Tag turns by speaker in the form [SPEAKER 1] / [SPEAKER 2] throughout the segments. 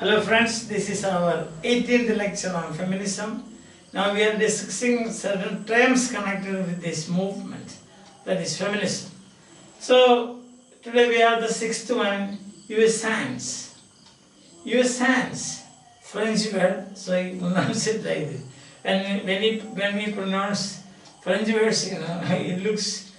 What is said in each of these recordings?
[SPEAKER 1] Hello friends, this is our 18th lecture on feminism. Now we are discussing certain terms connected with this movement, that is feminism. So today we have the sixth one, US hands. US hands, French word, so I pronounce it like this. And when we pronounce French words, it looks,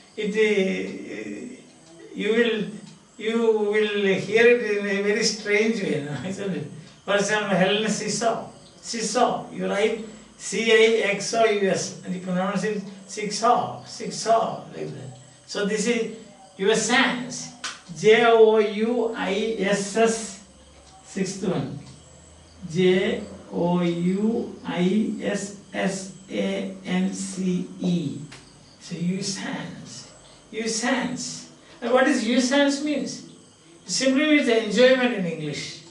[SPEAKER 1] you will hear it in a very strange way, isn't it? For example, Helen seesaw. Seesaw, you write C-I-X-O-U-S and you pronounce it seesaw, seesaw, like that. So this is US hands. J-O-U-I-S-S, sixth one. J-O-U-I-S-S-A-N-C-E. So US hands. US hands. And what is use hands means? It simply means enjoyment in English.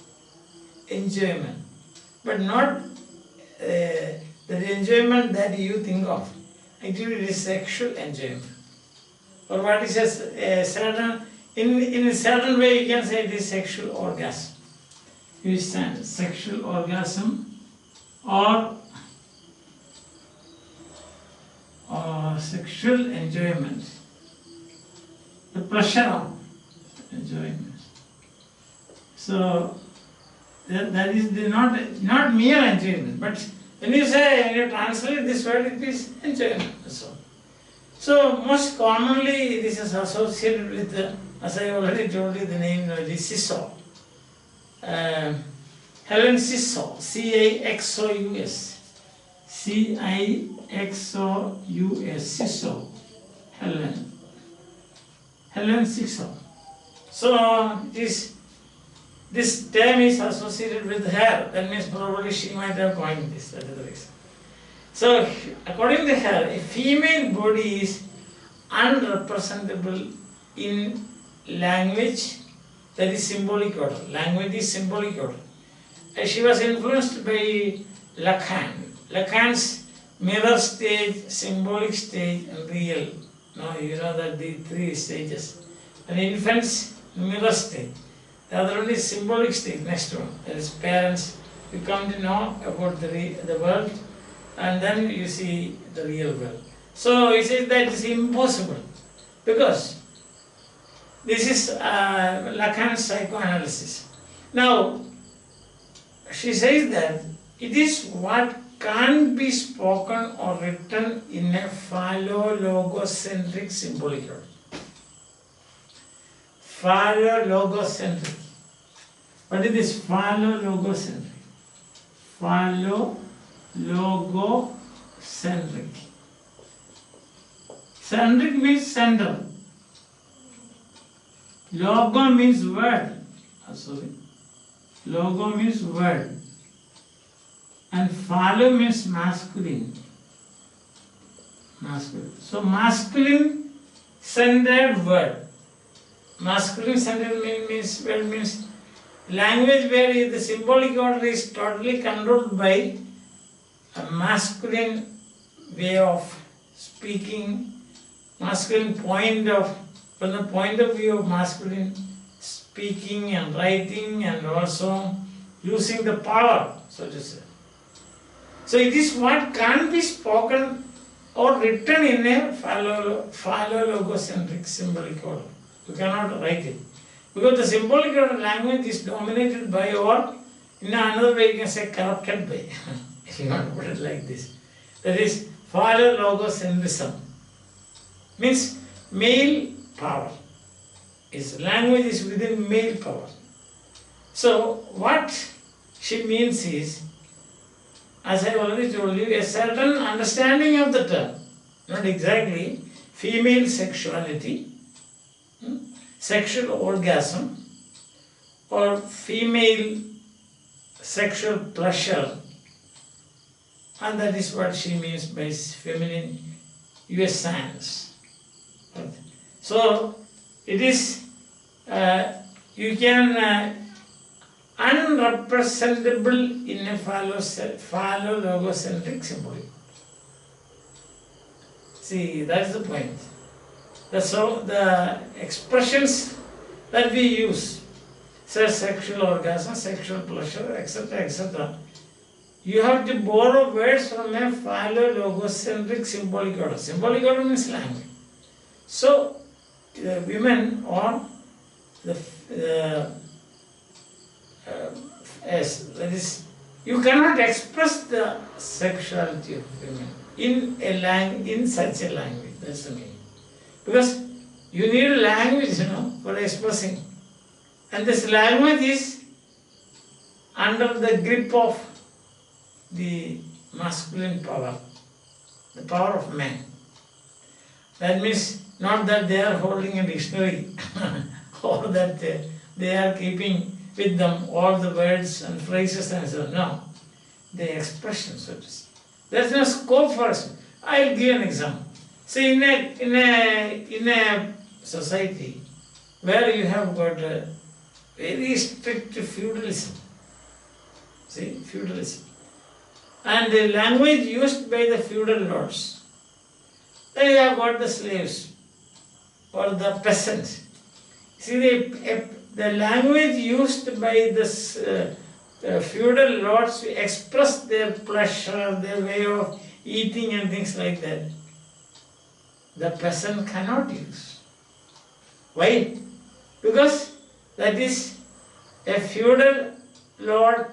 [SPEAKER 1] Enjoyment. But not the enjoyment that you think of. Actually it is sexual enjoyment. Or what is a certain, in a certain way you can say it is sexual orgasm. Use hands. Sexual orgasm or sexual enjoyment. The pleasure of enjoyment. So that is not mere enjoyment, but when you translate this word, it is enjoyment. So most commonly this is associated with, as I already told you, the name of the seesaw. Helen seesaw, C-I-X-O-U-S. C-I-X-O-U-S, seesaw. Helen seesaw. So this term is associated with her. That means probably she might have coined this. That is the reason. So according to her, a female body is unrepresentable in language, that is symbolic order. Language is symbolic order. She was influenced by Lacan. Lacan's mirror stage, symbolic stage, and real. No, you know that the three stages. An infant's mirror stage. The other one is symbolic stage, next one. That is parents. You come to know about the world and then you see the real world. So he says that is impossible because this is Lacan's psychoanalysis. Now, she says that it is what can't be spoken or written in a phallo-logocentric symbolic order. Phallo-logocentric. What is this phallo-logocentric? Phallo-logocentric. Centric means center. Logo means word. Logo means word. And phallo means masculine. Masculine. So masculine centered word. Masculine centered means language where the symbolic order is totally controlled by a masculine way of speaking, masculine from the point of view of masculine speaking and writing and also using the power, so to say. So it is what can't be spoken or written in a phallo-logocentric symbolic order. You cannot write it. Because the symbolic order language is dominated by, or in another way you can say corrupted by, if you want to put it like this. That is phallo-logocentrism. Means male power. Language is within male power. So what she means is, as I already told you, a certain understanding of the term, not exactly, female sexuality, sexual orgasm, or female sexual pleasure, and that is what she means by feminine US hands. So it is, you can unrepresentable in a phallo-logocentric symbolic. See, that's the point. So the expressions that we use, say sexual orgasm, sexual pleasure, etc., etc. You have to borrow words from a philo-logocentric symbolic order. Symbolic order means language. So, the women or the yes, that is, you cannot express the sexuality of women in such a language. That's the meaning. Because you need a language, for expressing. And this language is under the grip of the masculine power, the power of men. That means not that they are holding a dictionary or that they are keeping with them all the words and phrases and so on. No, the expression, so to speak. There's no scope for us. I'll give an example. See, in a society where you have got a very strict feudalism, feudalism, and the language used by the feudal lords, then you have got the slaves or the peasants. See, the language used by the feudal lords to express their pleasure, their way of eating and things like that, the peasant cannot use. Why? Because that is a feudal lord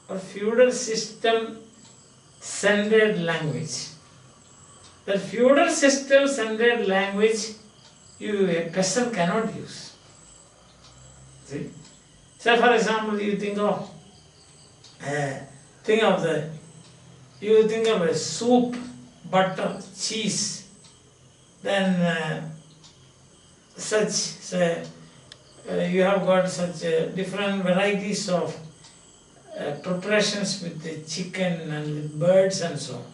[SPEAKER 1] or feudal system centered language. The feudal system centered language a peasant cannot use. See? So for example, you think of a soup, butter, cheese, then you have got such different varieties of preparations with the chicken and with birds and so on.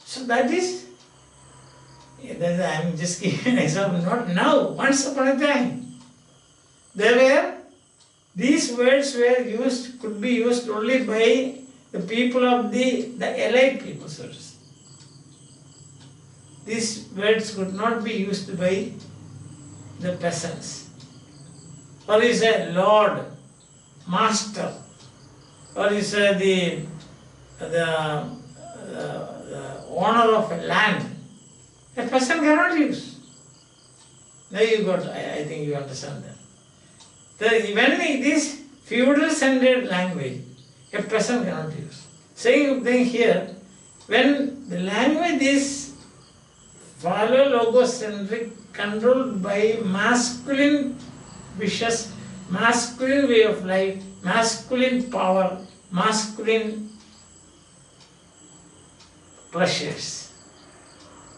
[SPEAKER 1] So that is, I am just giving an example, not now, once upon a time. These words could be used only by the people of the elite people, so to say. These words could not be used by the peasants. Or you say Lord, Master, or you say the owner of a land. A peasant cannot use. Now I think you understand that. When it is feudal-centered language, a peasant cannot use. Same thing here, when the language is philo-logocentric, controlled by masculine wishes, masculine way of life, masculine power, masculine pleasures.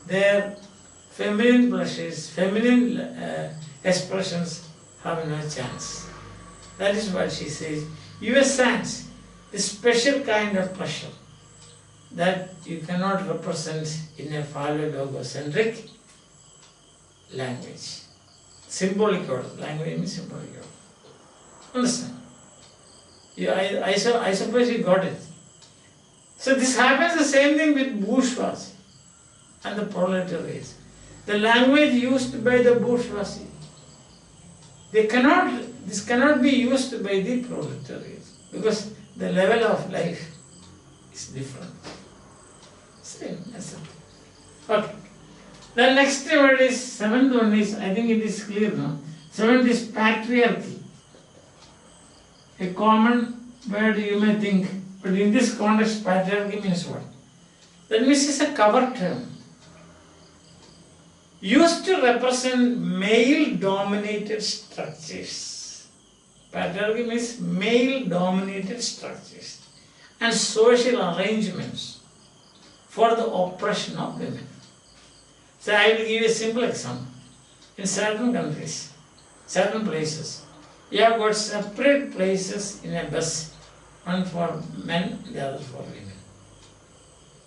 [SPEAKER 1] Their feminine pleasures, feminine expressions have no chance. That is what she says. Your sense, a special kind of pleasure that you cannot represent in a philo-logocentric language. Symbolic order. Language means symbolic order. Understand? I suppose you got it. So this happens the same thing with bourgeoisie and the proletariat. The language used by the bourgeoisie, this cannot be used by the proletariat because the level of life is different. Same, that's it. Okay. The next word is, seventh one is, I think it is clear now. Seventh is patriarchy. A common word you may think, but in this context, patriarchy means what? That means it's a cover term. Used to represent male-dominated structures. Patriarchy means male-dominated structures and social arrangements for the oppression of women. So I will give you a simple example. In certain countries, certain places, you have got separate places in a bus, one for men, the other for women.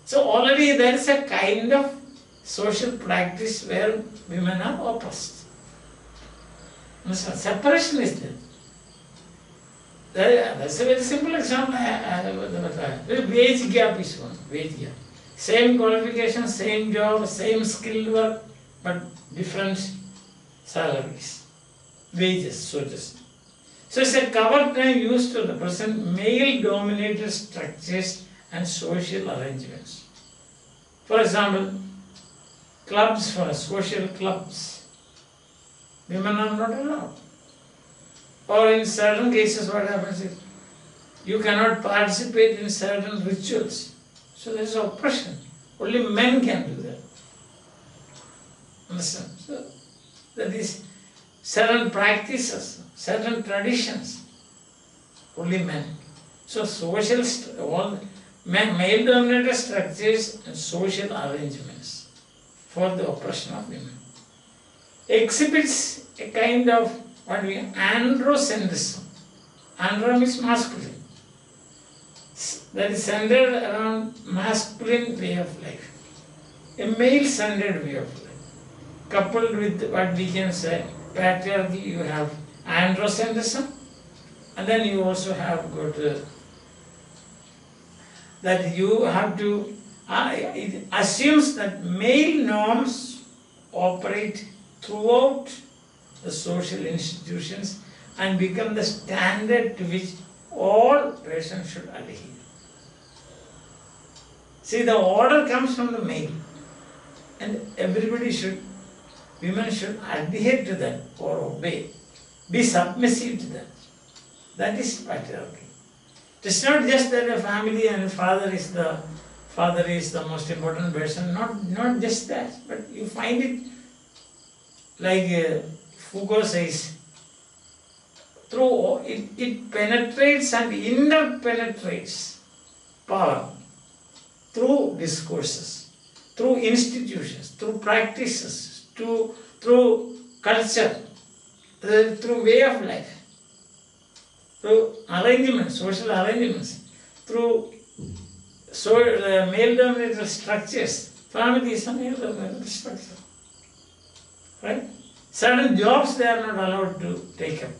[SPEAKER 1] So already there is a kind of social practice where women are oppressed. Separation is there. That's a very simple example. Wage gap is one. Wage gap. Same qualification, same job, same skilled work, but different salaries, wages, so to speak. So it's a cover term used to represent male-dominated structures and social arrangements. For example, clubs for social clubs. Women are not allowed. Or in certain cases, what happens is you cannot participate in certain rituals. So there is oppression. Only men can do that. Understand? So that is certain practices, certain traditions. Only men. So social, all male-dominated structures and social arrangements for the oppression of women exhibits a kind of what we androcentrism. Andro means masculine. That is centered around masculine way of life. A male-centered way of life. Coupled with what we can say patriarchy, you have androcentrism, and then you also have got that you have to, it assumes that male norms operate throughout the social institutions and become the standard to which all persons should adhere. See, the order comes from the male, and everybody should, women should adhere to that or obey, be submissive to that. That is patriarchy. It's not just that a family and father is the most important person. Not just that, but you find it like Foucault says, through it penetrates and interpenetrates power through discourses, through institutions, through practices, through culture, through way of life, through arrangements, social arrangements, through male-dominated structures. Family is a male-dominated structure, right? Certain jobs they are not allowed to take up.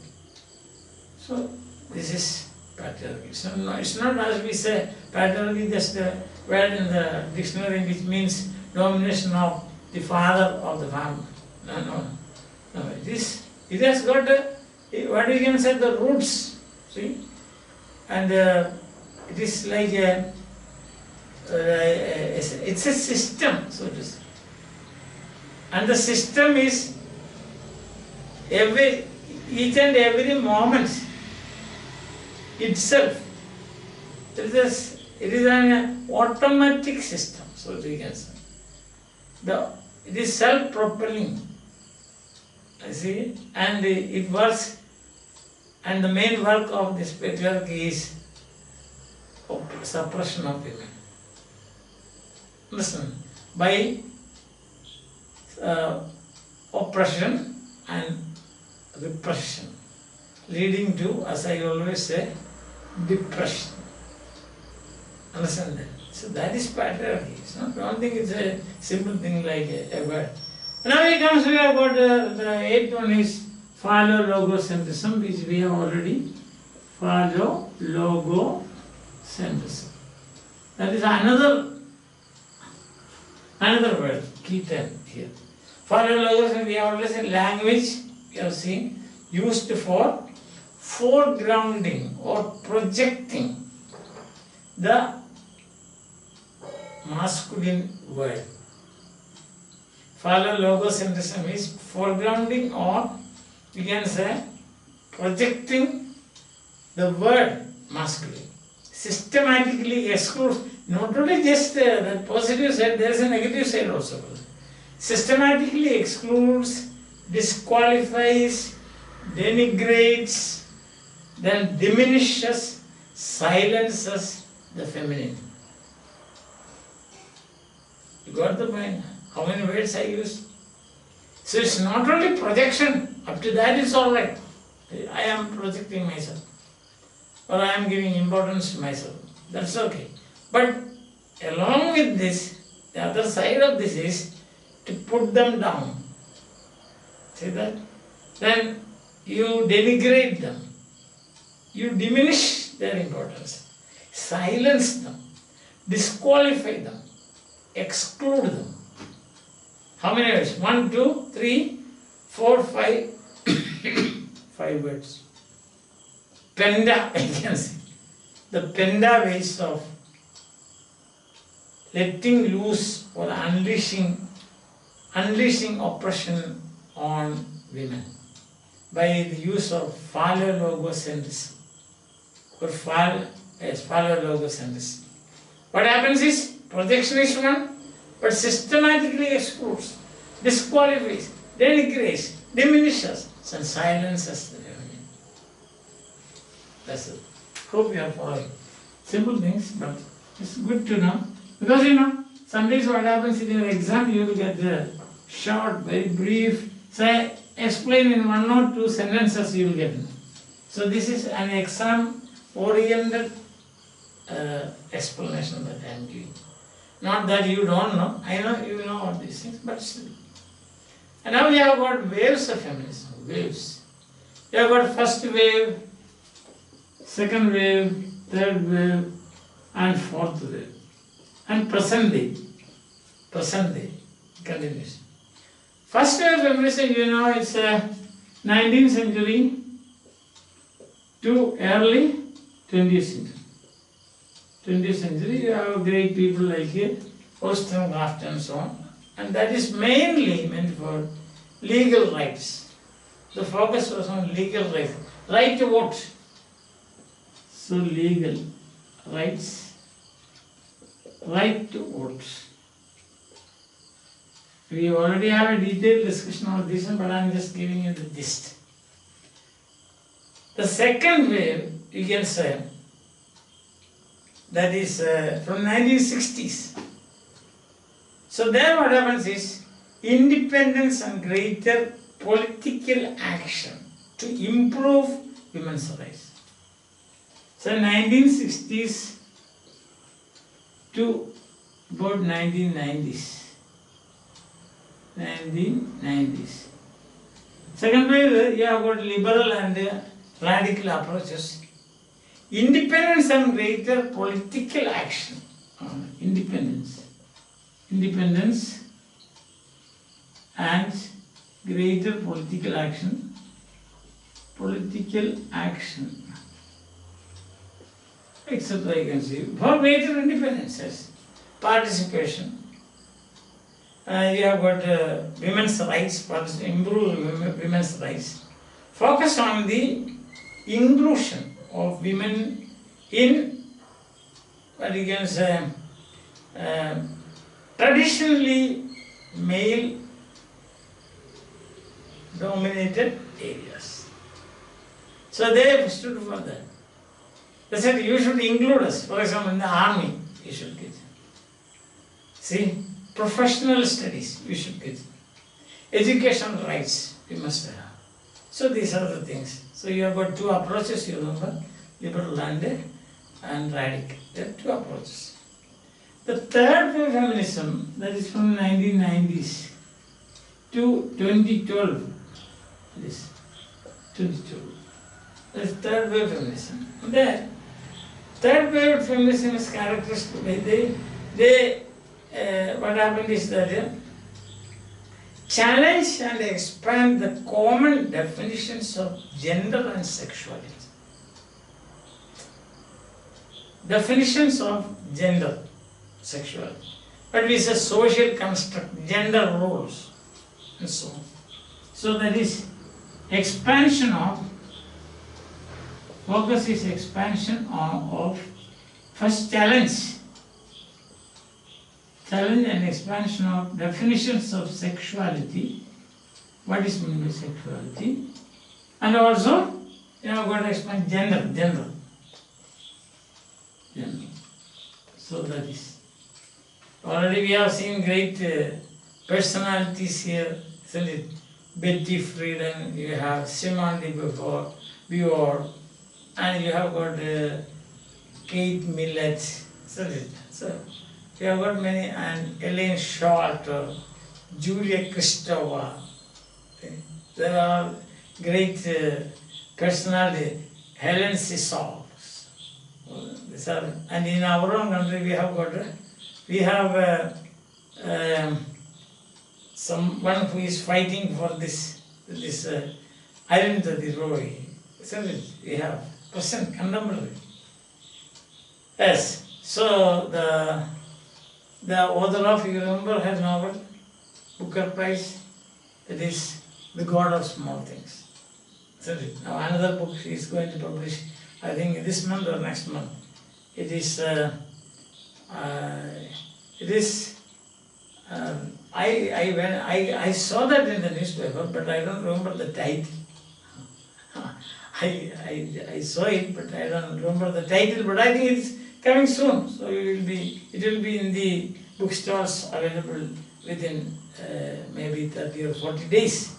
[SPEAKER 1] So this is patriarchy. It's not as we say patriarchy, just a word in the dictionary which means domination of the father of the family. No. It has got what we can say the roots. See, and it is like it's a system, so to say, and the system is each and every moment itself. It is an automatic system, so we can say. It is self-propelling. See, and it works. And the main work of this patriarchy is suppression of women. Listen, by oppression and repression, leading to, as I always say, depression. Understand that? So that is patriarchy. I don't think it's a simple thing like a word. Now we comes to about the eighth one is follow logocentrism, which we have already follow logocentrism. That is another word, key term here. Follow logocentrism, we have already said language, we have seen, used for foregrounding or projecting the masculine word. Follow logocentrism is foregrounding or we can say projecting the word masculine. Systematically excludes, not only just the positive side, there is a negative side also. Systematically excludes, disqualifies, denigrates, then diminishes, silences the feminine. You got the point? How many words I used? So it's not only projection, up to that it's alright. I am projecting myself, or I am giving importance to myself. That's okay. But along with this, the other side of this is to put them down. See that? Then you denigrate them. You diminish their importance. Silence them. Disqualify them. Exclude them. How many words? 1, 2, 3, 4, 5. 5 words. penta ways of letting loose or unleashing oppression on women by the use of phallologocentrism or phallologocentrism. What happens is projection is one, but systematically excludes, disqualifies, denigrates, diminishes, and silences the feminine. That's it. Hope you are following. Simple things, but it's good to know. Because sometimes what happens in your exam, you will get short, very brief. So explain in 1 or 2 sentences you will get. So this is an exam-oriented explanation that I am giving. Not that you don't know. I know you know all these things, but still. And now we have got waves of feminism. Waves. We have got first wave, second wave, third wave, and fourth wave. And present day continues. First wave feminism, it's 19th century to early 20th century. 20th century, you have great people like Wollstonecraft and so on. And that is mainly meant for legal rights. The focus was on legal rights. Right to vote. So legal rights. Right to vote. We already have a detailed discussion on this one, but I am just giving you the gist. The second wave, you can say, that is from 1960s. So there what happens is independence and greater political action to improve women's rights. So 1960s to about 1990s. Second wave, you have got liberal and radical approaches. Independence and greater political action. Independence and greater political action. Etc. you can see. For greater independence, yes. Participation. You have got women's rights, improve women's rights. Focus on the inclusion of women in what you can say traditionally male dominated areas. So they stood for that. They said you should include us. For example, in the army, you should get. See, professional studies, you should get. Educational rights, you must have. So these are the things. So you have got 2 approaches, you remember, liberal and radical. There are 2 approaches. The third wave feminism, that is from 1990s to 2012. This 2012. That's third wave feminism. There, third wave feminism is characteristic. What happened is that challenge and expand the common definitions of gender and sexuality. Definitions of gender, sexuality. But it is a social construct, gender roles, and so on. So that is expansion of, focus is expansion of first challenge and expansion of definitions of sexuality. What is meant by sexuality? And also, you have got to expand gender. So that is. Already we have seen great personalities here, isn't it? Betty Friedan, you have Simone de Beauvoir, and you have got Kate Millett, isn't it? So you have got many, and Elaine Short, Julia Kristeva. There are great personalities, Helen Sisal. These are, and in our own country we have someone who is fighting for this Arundhati Roy. Isn't it? We have present, contemporary. Yes, so the author of, you remember her novel, Booker Prize, it is The God of Small Things. Isn't it? Now another book she is going to publish, I think this month or next month. It is, I saw that in the newspaper, but I don't remember the title. I saw it, but I don't remember the title. But I think it's coming soon, so it will be in the bookstores available within maybe 30 or 40 days,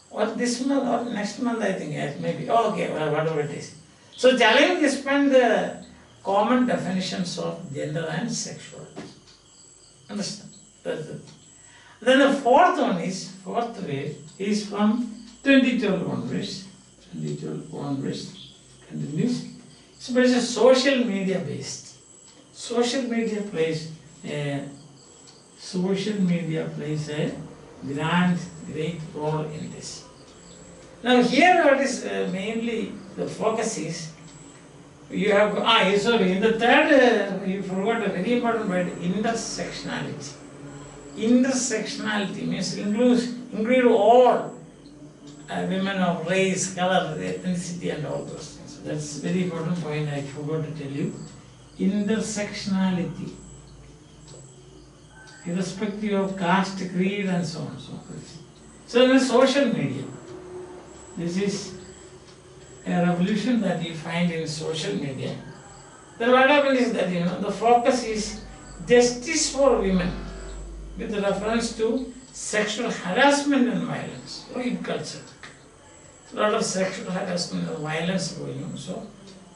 [SPEAKER 1] or this month or next month. I think, yes, maybe. Oh, okay, well, whatever it is. So challenge is find the common definitions of gender and sexuality. Understand? That's it. Then the fourth way is from 2012 onwards. 2012 onwards continues. So but it's a social media based. Social media plays a great role in this. Now here what is mainly the focus is, you have, in the third, you forgot a very important word, intersectionality. Intersectionality means include all women of race, color, ethnicity and all those things. So that's a very important point I forgot to tell you. Intersectionality, irrespective of caste, creed and so on and so forth. So in the social media, this is a revolution that you find in social media. Then what happens is that, the focus is justice for women with reference to sexual harassment and violence, rape culture. A lot of sexual harassment and violence going on, so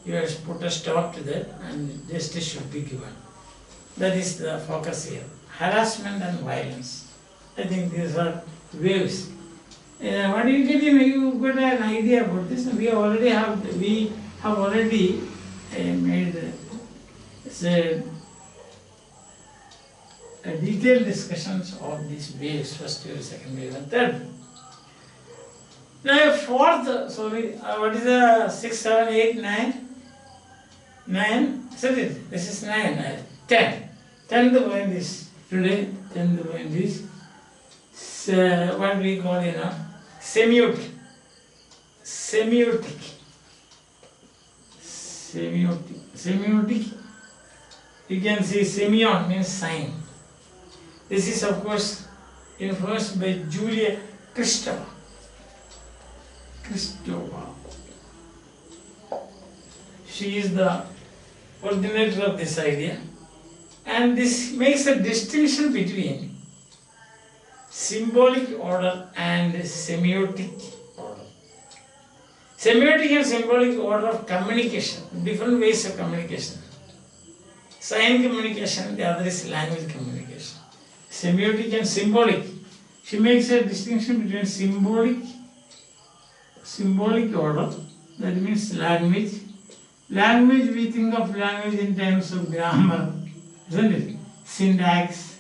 [SPEAKER 1] you have to put a stop to that and justice should be given. That is the focus here. Harassment and violence. I think these are waves. What do you get? You got an idea about this. We have already made a detailed discussions of these waves, first wave, second wave, and third. Now fourth, what is the 6, 7, 8, 9? 9, isn't it? This is 9, 10. 10th point is today, 10th point is what we call, semiotic. Semiotic. You can see semion means sign. This is of course influenced by Julia Kristeva. She is the originator of this idea, and this makes a distinction between symbolic order and semiotic order. Semiotic and symbolic order of communication, different ways of communication. Sign communication, the other is language communication. Semiotic and symbolic. She makes a distinction between symbolic order, that means language. Language, we think of language in terms of grammar, isn't it? Syntax,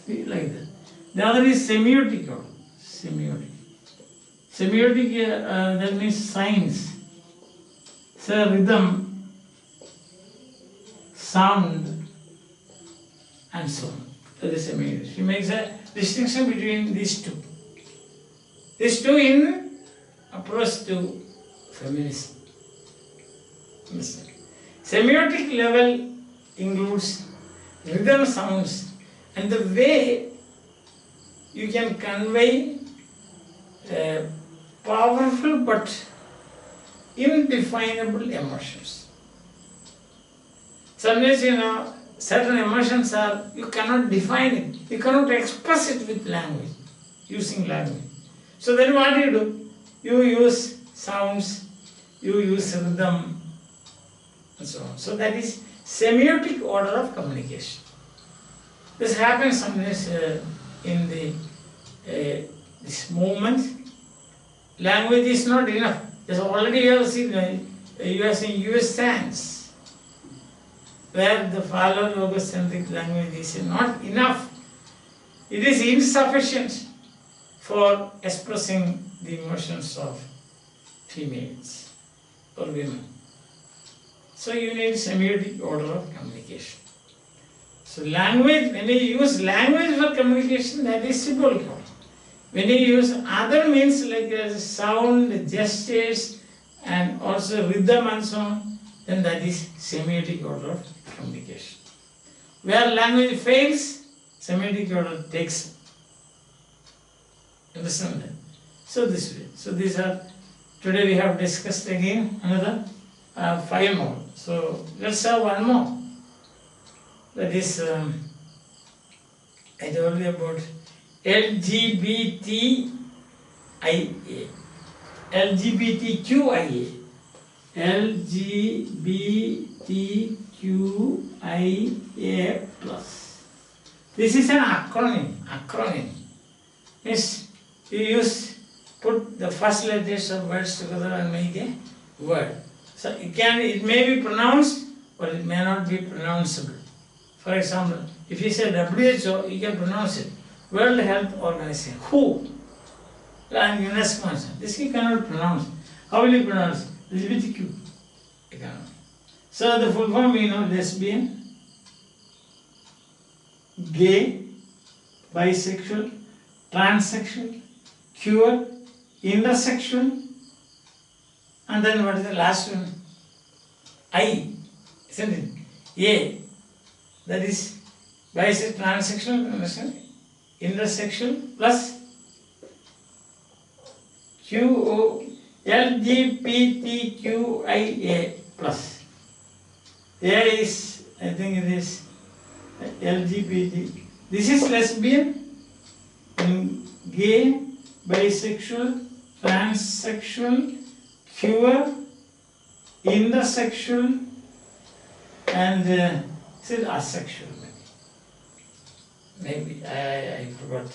[SPEAKER 1] like that. The other is semiotic order. Semiotic, that means signs. So rhythm, sound, and so on. That is semiotic. She makes a distinction between these two. These two in approach to feminism. Semiotic level includes rhythm, sounds, and the way you can convey powerful but indefinable emotions. Sometimes, certain emotions you cannot define it, you cannot express it with language, using language. So then what do? You use sounds, you use rhythm, and so on. So that is semiotic order of communication. This happens sometimes in this movement. Language is not enough. There's already you have seen US stance, where the follow logocentric language is not enough. It is insufficient for expressing the emotions of females or women. So you need semiotic order of communication. So language, when you use language for communication, that is symbolic order. When you use other means like sound, gestures, and also rhythm and so on, then that is semiotic order of communication. Where language fails, semiotic order takes. Understand that? So this way. So these are, today we have discussed again another 5 more. So let's have one more. That is, I told you about LGBTIA. LGBTQIA. LGBTQIA plus. This is an acronym. Means you put the first letters of words together and make a word. So it may be pronounced or it may not be pronounceable. For example, if you say WHO, you can pronounce it. World Health Organization. WHO. And UNESCO. This you cannot pronounce. How will you pronounce? LGBTQ. You cannot. So the full form we know: lesbian, gay, bisexual, transsexual, queer, intersexual, and then what is the last one? I, isn't it? A. That is bisexual, transsexual, understand? Intersexual plus LGBTQIA plus. A is, I think it is LGBT. This is lesbian, gay, bisexual, transsexual, queer, intersexual, and is it asexual? Maybe I forgot.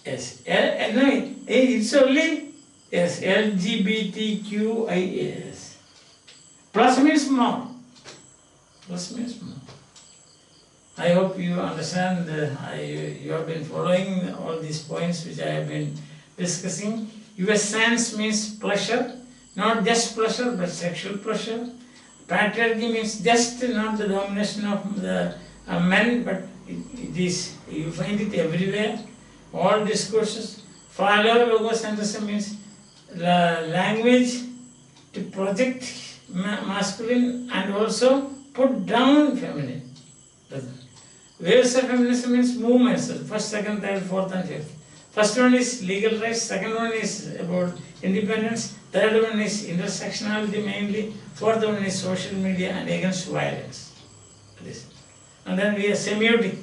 [SPEAKER 1] Yes, no, it's only yes, LGBTQIAS. Plus means more. Plus means more. I hope you understand. You have been following all these points which I have been discussing. Your sense means pleasure, not just pleasure, but sexual pleasure. Patriarchy means just not the domination of the men, but it is, you find it everywhere. All discourses. Phallologocentrism means the language to project masculine and also put down feminine. Waves of feminism means movements. First, second, third, fourth, and fifth. First one is legal rights. Second one is about independence. Third one is intersectionality mainly. Fourth one is social media and against violence. And then we have semiotic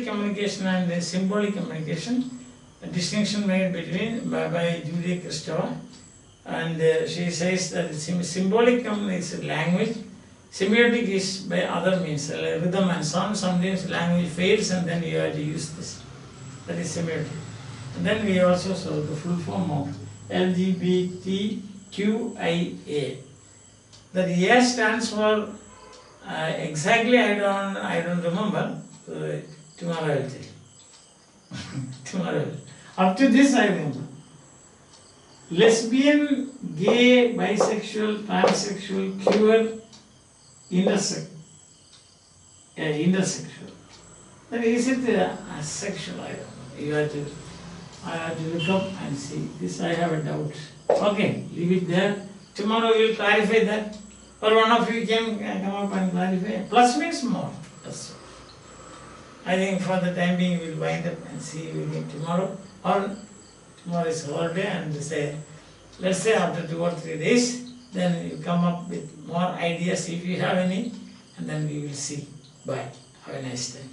[SPEAKER 1] communication and symbolic communication. A distinction made between by Julia Kristeva, and she says that symbolic is language, semiotic is by other means, rhythm and sound. Sometimes language fails and then you have to use this. That is semiotic. And then we also saw the full form of LGBTQIA. That A stands for exactly I don't remember. Tomorrow I will tell you. Tomorrow. Up to this I remember. Lesbian, gay, bisexual, transsexual, queer, intersexual. Then is it asexual? I don't know. I have to look up and see. This I have a doubt. Okay, leave it there. Tomorrow we will clarify that. Or one of you can come up and clarify. Plus means more. That's all. I think for the time being we will wind up and see you again tomorrow. Or tomorrow is holiday and let's say after 2 or 3 days, then you come up with more ideas if you have any, and then we will see. Bye. Have a nice time.